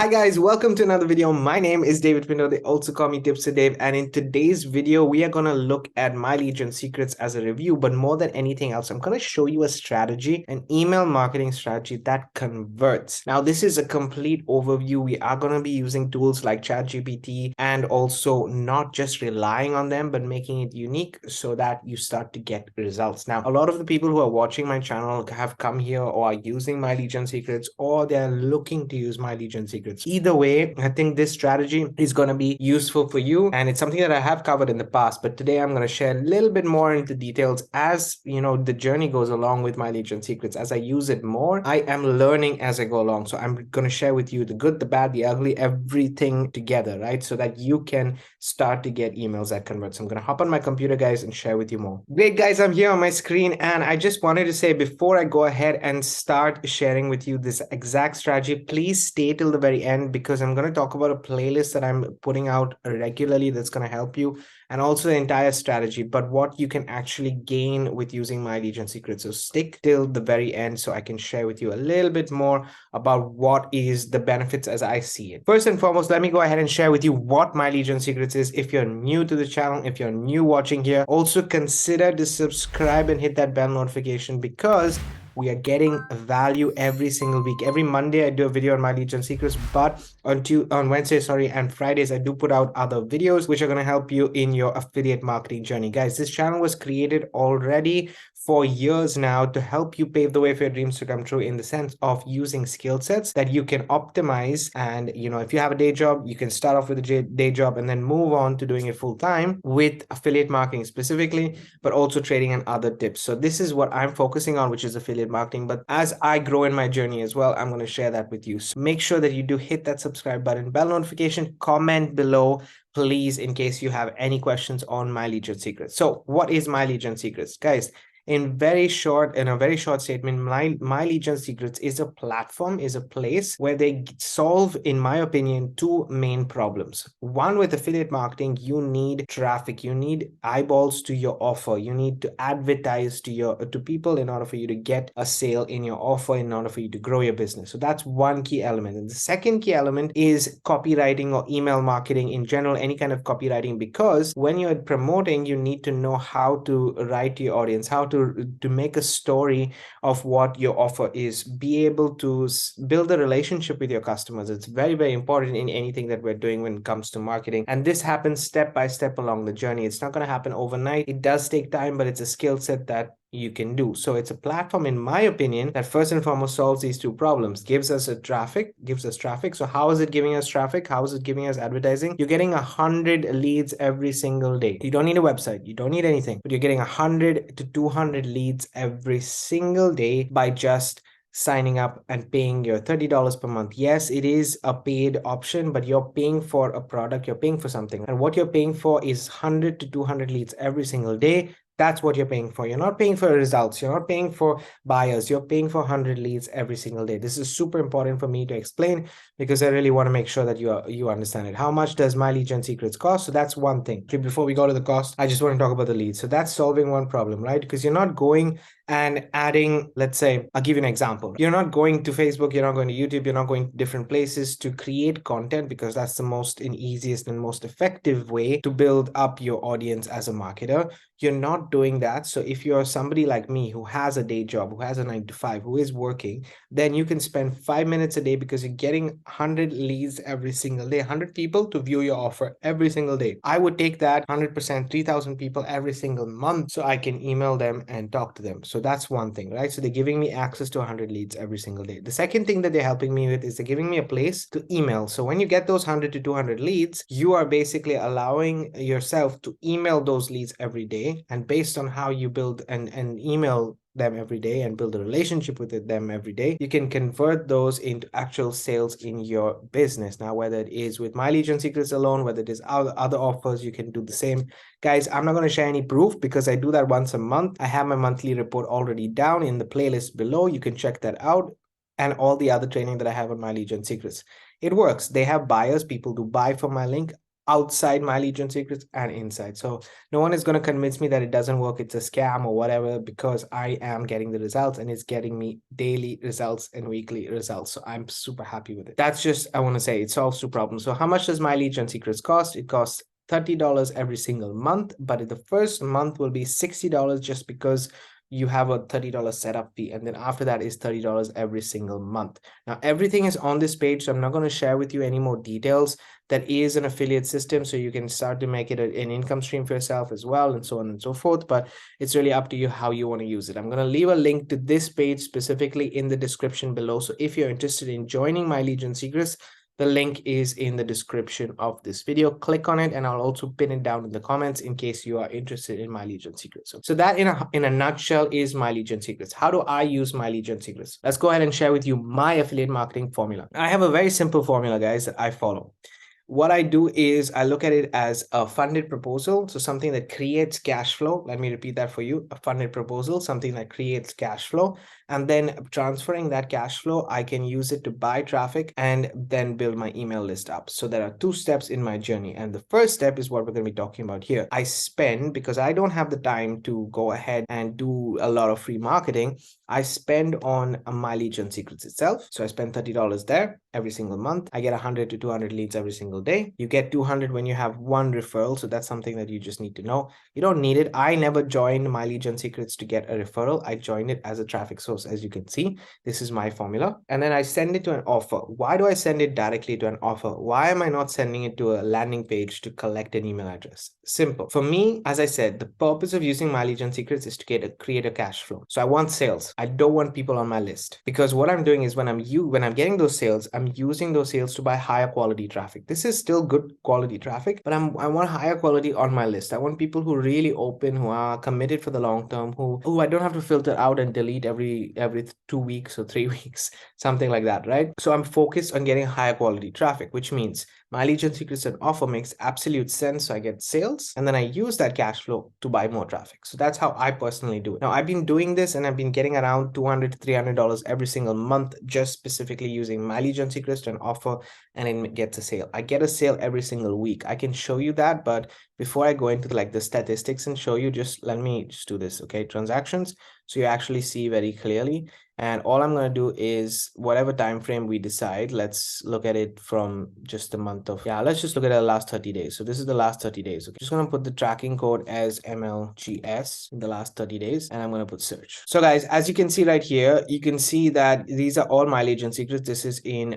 Hi guys, welcome to another video. My name is David Pinto. They also call me TipsWithDav. And in today's video, we are going to look at My Legion Secrets as a review. But more than anything else, I'm going to show you a strategy, an email marketing strategy that converts. Now, this is a complete overview. We are going to be using tools like ChatGPT and also not just relying on them, but making it unique so that you start to get results. Now, a lot of the people who are watching my channel have come here or are using My Legion Secrets, or they're looking to use My Legion Secrets. Either way, I think this strategy is going to be useful for you, and it's something that I have covered in the past, but today I'm going to share a little bit more into details as the journey goes along with My Legion Secrets. As I use it more, I am learning as I go along. So I'm going to share with you the good, the bad, the ugly, everything together, right? So that you can start to get emails that convert. So I'm going to hop on my computer, guys, and share with you more. Great, guys, I'm here on my screen, and I just wanted to say before I go ahead and start sharing with you this exact strategy, please stay till the very end, because I'm going to talk about a playlist that I'm putting out regularly that's going to help you, and also the entire strategy, but what you can actually gain with using My Legion Secrets. So stick till the very end so I can share with you a little bit more about what is the benefits as I see it. First and foremost, let me go ahead and share with you what My Legion Secrets is. If you're new to the channel, if you're new watching here, also consider to subscribe and hit that bell notification, because we are getting value every single week. Every Monday, I do a video on My Legion Secrets, but on Wednesday, and Fridays, I do put out other videos which are going to help you in your affiliate marketing journey. Guys, this channel was created already for years now to help you pave the way for your dreams to come true, in the sense of using skill sets that you can optimize. And if you have a day job, you can start off with a day job and then move on to doing it full time with affiliate marketing specifically, but also trading and other tips. So this is what I'm focusing on, which is affiliate marketing. But as I grow in my journey as well, I'm going to share that with you. So make sure that you do hit that subscribe button, bell notification, comment below, please, in case you have any questions on My Legion Secrets. So what is My Legion Secrets, guys? In a very short statement, My Legion Secrets is a platform, is a place where they solve, in my opinion, two main problems. One, with affiliate marketing, you need traffic, you need eyeballs to your offer, you need to advertise to people in order for you to get a sale in your offer, in order for you to grow your business. So that's one key element. And the second key element is copywriting or email marketing in general, any kind of copywriting, because when you're promoting, you need to know how to write to your audience, how to make a story of what your offer is, be able to build a relationship with your customers. It's very, very important in anything that we're doing when it comes to marketing. And this happens step by step along the journey. It's not going to happen overnight. It does take time, but it's a skill set that you can do. So it's a platform, in my opinion, that first and foremost solves these two problems. Gives us traffic. So how is it giving us traffic? How is it giving us advertising? You're getting 100 leads every single day. You don't need a website, you don't need anything, but you're getting 100 to 200 leads every single day by just signing up and paying your $30 per month. Yes, it is a paid option, but you're paying for a product, you're paying for something. And what you're paying for is 100 to 200 leads every single day. That's what you're paying for. You're not paying for results. You're not paying for buyers. You're paying for 100 leads every single day. This is super important for me to explain, because I really want to make sure that you understand it. How much does My Legion Secrets cost? So that's one thing. Before we go to the cost, I just want to talk about the leads. So that's solving one problem, right? Because you're not going and adding, let's say, I'll give you an example. You're not going to Facebook, you're not going to YouTube, you're not going to different places to create content, because that's the most and easiest and most effective way to build up your audience as a marketer. You're not doing that. So if you're somebody like me who has a day job, who has a 9 to 5, who is working, then you can spend 5 minutes a day, because you're getting 100 leads every single day, 100 people to view your offer every single day. I would take that 100%, 3,000 people every single month, so I can email them and talk to them. So that's one thing, right? So they're giving me access to 100 leads every single day. The second thing that they're helping me with is they're giving me a place to email. So when you get those 100 to 200 leads, you are basically allowing yourself to email those leads every day. And based on how you build and email them every day and build a relationship with them every day, you can convert those into actual sales in your business. Now, whether it is with My Legion Secrets alone, whether it is other offers, you can do the same. Guys, I'm not going to share any proof, because I do that once a month. I have my monthly report already down in the playlist below. You can check that out, and all the other training that I have on My Legion Secrets. It works. They have buyers. People do buy from my link. outside My Leads and Secrets and inside. So no one is going to convince me that it doesn't work, it's a scam or whatever, because I am getting the results and it's getting me daily results and weekly results. So I'm super happy with it. That's just, I want to say, it solves two problems. So how much does My Leads and Secrets cost? It costs $30 every single month, but the first month will be $60 just because you have a $30 setup fee, and then after that is $30 every single month. Now everything is on this page, so I'm not going to share with you any more details. That is an affiliate system, so you can start to make it an income stream for yourself as well, and so on and so forth, but it's really up to you how you want to use it. I'm going to leave a link to this page specifically in the description below, so if you're interested in joining My Leads and Secrets, the link is in the description of this video. Click on it, and I'll also pin it down in the comments in case you are interested in My Leads and Secrets. So that in a nutshell is My Leads and Secrets. How do I use My Leads and Secrets? Let's go ahead and share with you my affiliate marketing formula. I have a very simple formula, guys, that I follow. What I do is I look at it as a funded proposal. So something that creates cash flow. Let me repeat that for you. A funded proposal, something that creates cash flow. And then transferring that cash flow, I can use it to buy traffic and then build my email list up. So there are two steps in my journey. And the first step is what we're going to be talking about here. I spend, because I don't have the time to go ahead and do a lot of free marketing, I spend on My Leads and Secrets itself. So I spend $30 there every single month. I get 100 to 200 leads every single day. You get 200 when you have one referral. So that's something that you just need to know. You don't need it. I never joined My Leads and Secrets to get a referral. I joined it as a traffic source. As you can see, this is my formula. And then I send it to an offer. Why do I send it directly to an offer? Why am I not sending it to a landing page to collect an email address? Simple. For me, as I said, the purpose of using My Leads and Secrets is to create a cash flow. So I want sales. I don't want people on my list, because what I'm doing is when I'm getting those sales, I'm using those sales to buy higher quality traffic. This is still good quality traffic, but I want higher quality on my list. I want people who really open, who are committed for the long term, who I don't have to filter out and delete every 2 weeks or 3 weeks, something like that, right? So I'm focused on getting higher quality traffic, which means My Leads and Secrets and offer makes absolute sense. So I get sales and then I use that cash flow to buy more traffic. So that's how I personally do it. Now I've been doing this and I've been getting around $200 to $300 every single month, just specifically using My Leads and Secrets to an offer, and it gets a sale. I get a sale every single week. I can show you that, but before I go into the statistics and show you, let me do this. Okay, transactions. So you actually see very clearly. And all I'm going to do is whatever time frame we decide, let's look at it from just the month of, let's just look at the last 30 days. So this is the last 30 days. Okay, just going to put the tracking code as MLGS in the last 30 days, and I'm going to put search. So guys, as you can see right here, you can see that these are all My Leads and Secrets. This is in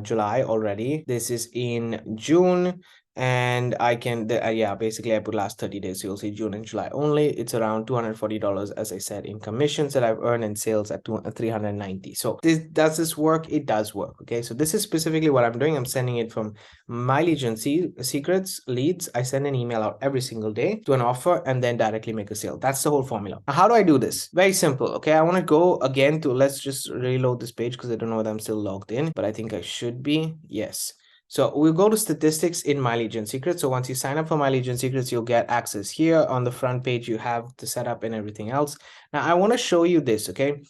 July already. This is in June. And I can basically I put last 30 days, so you'll see June and July only. It's around $240, as I said, in commissions that I've earned, and sales at 390. So does this work? It does work. Okay, so this is specifically what I'm doing. I'm sending it from My Leads and Secrets leads. I send an email out every single day to an offer and then directly make a sale. That's the whole formula. Now, how do I do this? Very simple. Okay, I want to go again to, let's just reload this page because I don't know whether I'm still logged in, but I think I should be. Yes. So we'll go to statistics in My Leads and Secrets. So once you sign up for My Leads and Secrets, you'll get access here. On the front page, you have the setup and everything else. Now I want to show you this, okay?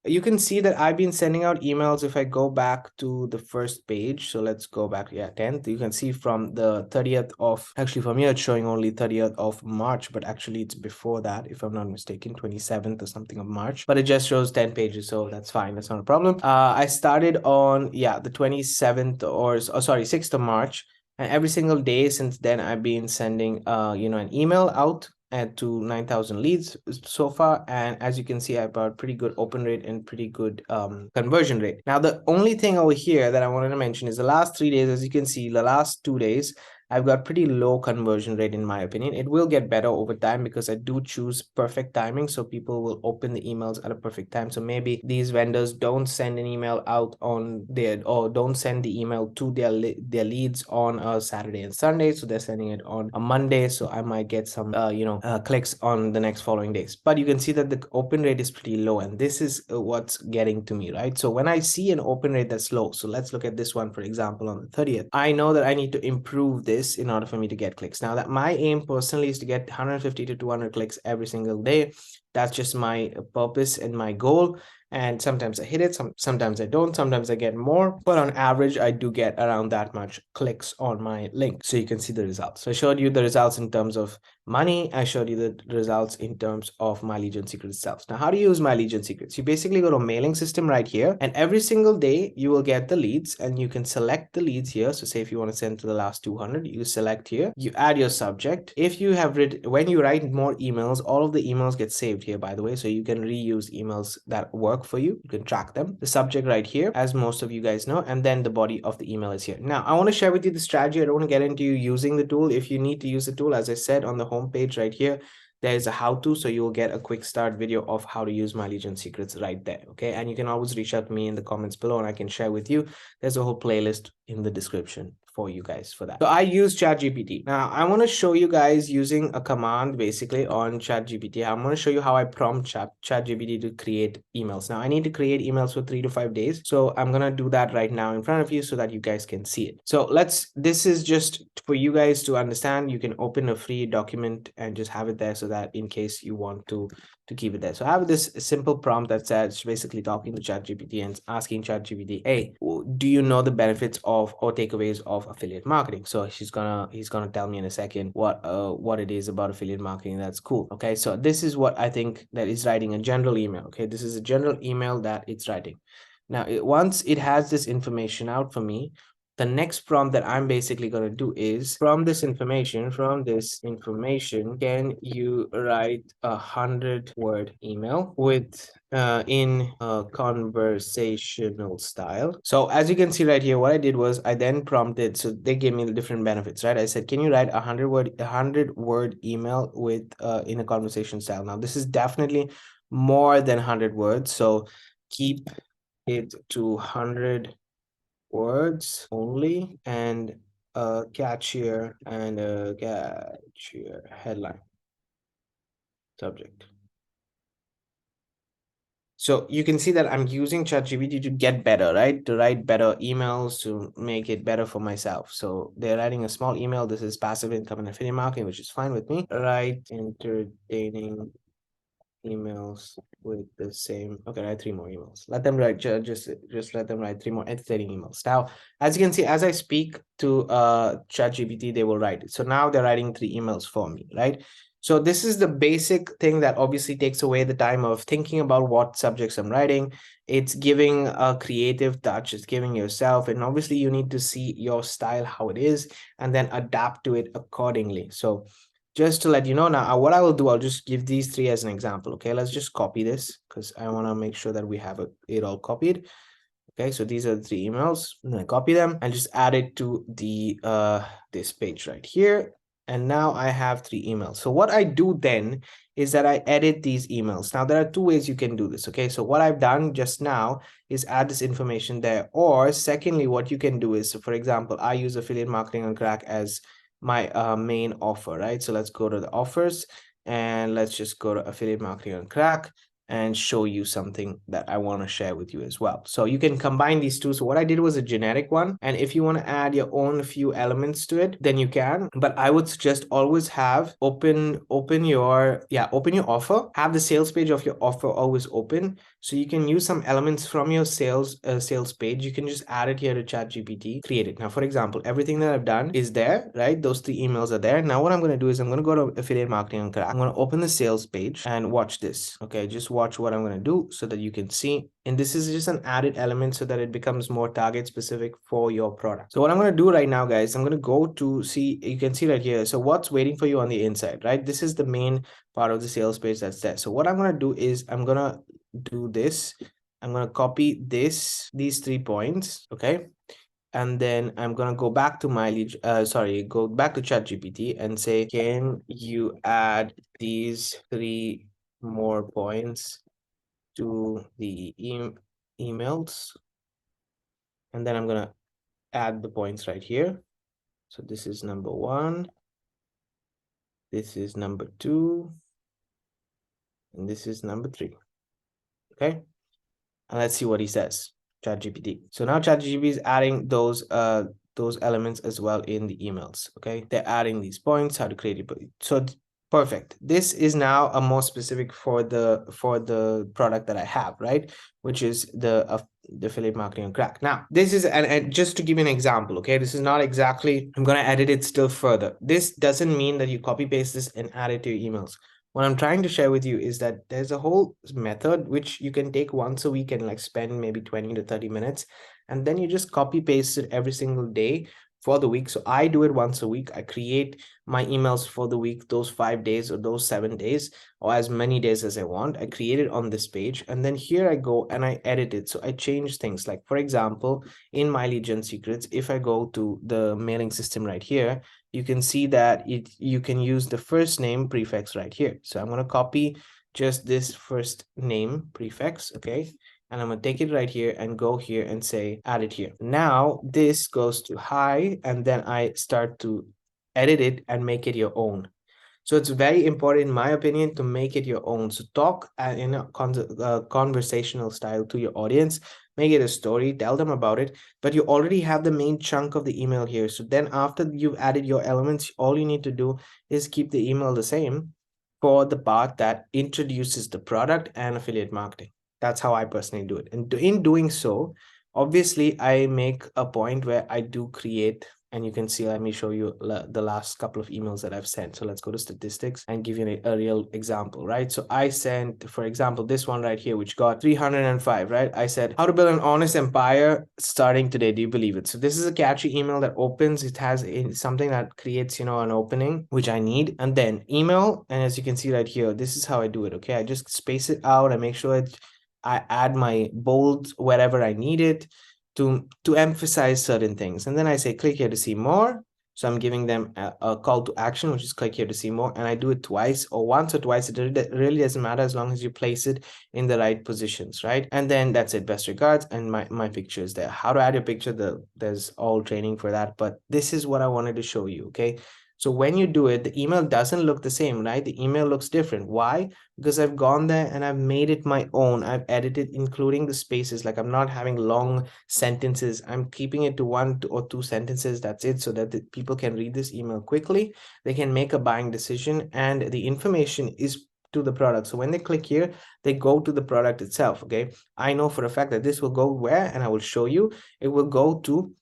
You can see that I've been sending out emails. If I go back to the first page, so let's go back, 10th, you can see from the 30th of, actually from here it's showing only 30th of March, but actually it's before that, if I'm not mistaken, 27th or something of March, but it just shows 10 pages, so that's fine, that's not a problem. I started on the 27th or sorry, 6th of March, and every single day since then I've been sending an email out and to 9,000 leads so far. And as you can see, I've got pretty good open rate and pretty good conversion rate. Now, the only thing over here that I wanted to mention is the last 3 days. As you can see, the last 2 days, I've got pretty low conversion rate in my opinion. It will get better over time because I do choose perfect timing. So people will open the emails at a perfect time. So maybe these vendors don't send an email out on or don't send the email to their leads on a Saturday and Sunday. So they're sending it on a Monday. So I might get some, clicks on the next following days. But you can see that the open rate is pretty low. And this is what's getting to me, right? So when I see an open rate that's low, so let's look at this one, for example, on the 30th, I know that I need to improve this in order for me to get clicks. Now that my aim personally is to get 150 to 200 clicks every single day. That's just my purpose and my goal. And sometimes I hit it, sometimes I don't, sometimes I get more, but on average, I do get around that much clicks on my link. So you can see the results. So I showed you the results in terms of money. I showed you the results in terms of My Legion Secrets itself. Now, how do you use My Legion Secrets? You basically go to mailing system right here, and every single day you will get the leads, and you can select the leads here. So say if you want to send to the last 200, you select here, you add your subject. If you have written, when you write more emails, all of the emails get saved here, by the way, so you can reuse emails that work for you. You can track them. The subject right here, as most of you guys know, and then the body of the email is here. Now, I want to share with you the strategy. I don't want to get into you using the tool. If you need to use the tool, as I said, on the home page right here, there is a how-to, so you will get a quick start video of how to use My Legion Secrets right there. Okay, and you can always reach out to me in the comments below, and I can share with you. There's a whole playlist in the description for you guys for that. So I use ChatGPT. Now I want to show you guys using a command basically on ChatGPT. I'm going to show you how I prompt ChatGPT to create emails. Now I need to create emails for 3 to 5 days. So I'm going to do that right now in front of you so that you guys can see it. So this is just for you guys to understand. You can open a free document and just have it there so that in case you want to keep it there. So I have this simple prompt that says basically talking to ChatGPT and asking ChatGPT, hey, do you know the benefits of or takeaways of affiliate marketing? So he's gonna tell me in a second what it is about affiliate marketing. That's cool. Okay, so this is what I think that is writing a general email. Okay, this is a general email that it's writing. Now, once it has this information out for me, the next prompt that I'm basically going to do is from this information, can you write 100-word email with in a conversational style? So as you can see right here, what I did was I then prompted, so they gave me the different benefits, right? I said, can you write a 100-word email with in a conversation style? Now, this is definitely more than 100 words. So keep it to 100 words only, and a catchier headline subject. So you can see that I'm using ChatGPT to get better, right? To write better emails, to make it better for myself. So they're writing a small email. This is passive income and affiliate marketing, which is fine with me. Write entertaining emails with the same. Okay, write 3 more emails. Let them write, just let them write 3 more entertaining emails. Now, as you can see, as I speak to ChatGPT, they will write it. So now they're writing 3 emails for me, right? So this is the basic thing that obviously takes away the time of thinking about what subjects I'm writing. It's giving a creative touch. It's giving yourself, and obviously you need to see your style, how it is, and then adapt to it accordingly. So just to let you know now, what I will do, I'll just give these 3 as an example. Okay, let's just copy this because I want to make sure that we have it all copied. Okay, so these are the 3 emails. I'm going to copy them and just add it to the this page right here. And now I have 3 emails. So what I do then is that I edit these emails. Now there are 2 ways you can do this. Okay, so what I've done just now is add this information there. Or secondly, what you can do is, so for example, I use affiliate marketing on Crack as my main offer, right? So let's go to the offers and let's just go to affiliate marketing on Crack and show you something that I want to share with you as well. So you can combine these 2. So what I did was a generic one, and if you want to add your own few elements to it, then you can. But I would suggest always have open your offer, have the sales page of your offer always open, so you can use some elements from your sales page. You can just add it here to ChatGPT, create it. Now, for example, everything that I've done is there, right? Those 3 emails are there. Now, what I'm going to do is I'm going to go to affiliate marketing and Crack. I'm going to open the sales page and watch this. Okay, just watch what I'm going to do so that you can see. And this is just an added element so that it becomes more target specific for your product. So what I'm going to do right now, guys, I'm going to go to see, you can see right here. So what's waiting for you on the inside, right? This is the main part of the sales page that's there. So what I'm going to do is I'm going to do this. I'm going to copy these 3 points. Okay. And then I'm going to go back to go back to ChatGPT and say, can you add these 3 more points to the emails? And then I'm going to add the points right here. So this is number 1. This is number 2. And this is number 3. Okay. And let's see what he says. ChatGPT. So now ChatGPT is adding those elements as well in the emails. Okay, they're adding these points, how to create it. So Perfect. This is now a more specific for the product that I have, right? Which is the affiliate marketing on crack. Now, this is and just to give you an example, okay? This is not exactly, I'm gonna edit it still further. This doesn't mean that you copy paste this and add it to your emails. What I'm trying to share with you is that there's a whole method which you can take once a week and like spend maybe 20 to 30 minutes, and then you just copy paste it every single day for the week. So I do it once a week. I create my emails for the week, those 5 days or those 7 days, or as many days as I want. I create it on this page, and then here I go and I edit it. So I change things, like for example, in my lead gen secrets, if I go to the mailing system right here, you can see that you can use the first name prefix right here. So I'm going to copy just this first name prefix, okay? And I'm gonna take it right here and go here and say add it here. Now this goes to hi, and then I start to edit it and make it your own. So it's very important, in my opinion, to make it your own. So talk in a conversational style to your audience, make it a story, tell them about it, but you already have the main chunk of the email here. So then after you've added your elements, all you need to do is keep the email the same for the part that introduces the product and affiliate marketing. That's how I personally do it. And in doing so, obviously, I make a point where I do create, and you can see, let me show you the last couple of emails that I've sent. So let's go to statistics and give you a real example, right? So I sent, for example, this one right here, which got 305, right? I said, how to build an honest empire starting today. Do you believe it? So this is a catchy email that opens. It has something that creates, an opening, which I need. And then email. And as you can see right here, this is how I do it. Okay. I just space it out. I make sure I add my bold wherever I need it to emphasize certain things. And then I say, click here to see more. So I'm giving them a call to action, which is click here to see more. And I do it twice or once or twice. It really doesn't matter as long as you place it in the right positions, right? And then that's it. Best regards. And my picture is there. How to add your picture, there's all training for that. But this is what I wanted to show you, okay? So when you do it, the email doesn't look the same, right? The email looks different. Why? Because I've gone there and I've made it my own. I've edited, including the spaces. Like I'm not having long sentences. I'm keeping it to 1 or 2 sentences. That's it. So that the people can read this email quickly. They can make a buying decision, and the information is to the product. So when they click here, they go to the product itself. Okay. I know for a fact that this will go where, and I will show you. It will go to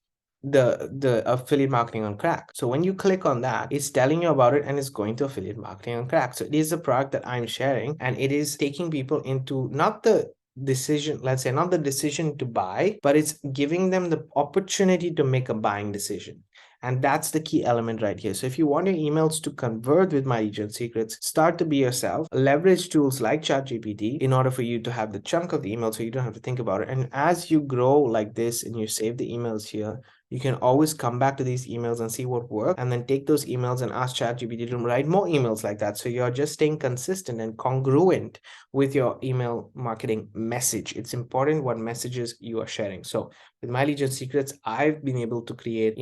the affiliate marketing on crack. So when you click on that, it's telling you about it and it's going to affiliate marketing on crack. So it is a product that I'm sharing, and it is taking people into not the decision, let's say not the decision to buy, but it's giving them the opportunity to make a buying decision. And that's the key element right here. So if you want your emails to convert with my lead secrets, start to be yourself, leverage tools like ChatGPT in order for you to have the chunk of the email so you don't have to think about it. And as you grow like this and you save the emails here, you can always come back to these emails and see what works, and then take those emails and ask ChatGPT to write more emails like that. So you're just staying consistent and congruent with your email marketing message. It's important what messages you are sharing. So with my lead gen secrets, I've been able to create,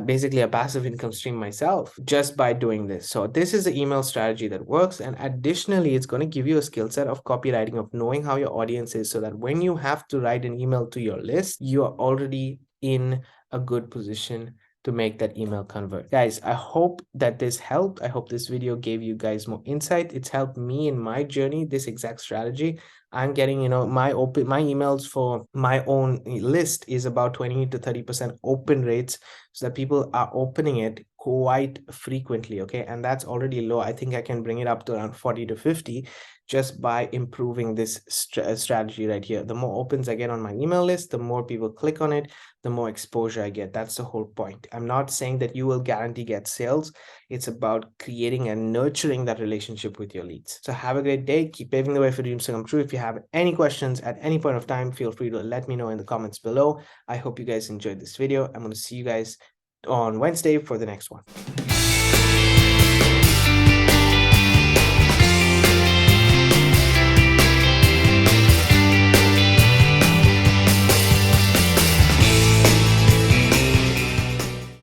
basically a passive income stream myself just by doing this. So this is the email strategy that works. And additionally, it's going to give you a skill set of copywriting, of knowing how your audience is, so that when you have to write an email to your list, you are already in a good position to make that email convert. Guys, I hope that this helped. I hope this video gave you guys more insight. It's helped me in my journey, this exact strategy. I'm getting, my emails for my own list is about 20 to 30% open rates, so that people are opening it quite frequently. Okay. And that's already low. I think I can bring it up to around 40 to 50 just by improving this strategy right here. The more opens I get on my email list, the more people click on it, the more exposure I get. That's the whole point. I'm not saying that you will guarantee get sales. It's about creating and nurturing that relationship with your leads. So have a great day. Keep paving the way for dreams to come true. If you have any questions at any point of time, feel free to let me know in the comments below. I hope you guys enjoyed this video. I'm going to see you guys on Wednesday for the next one.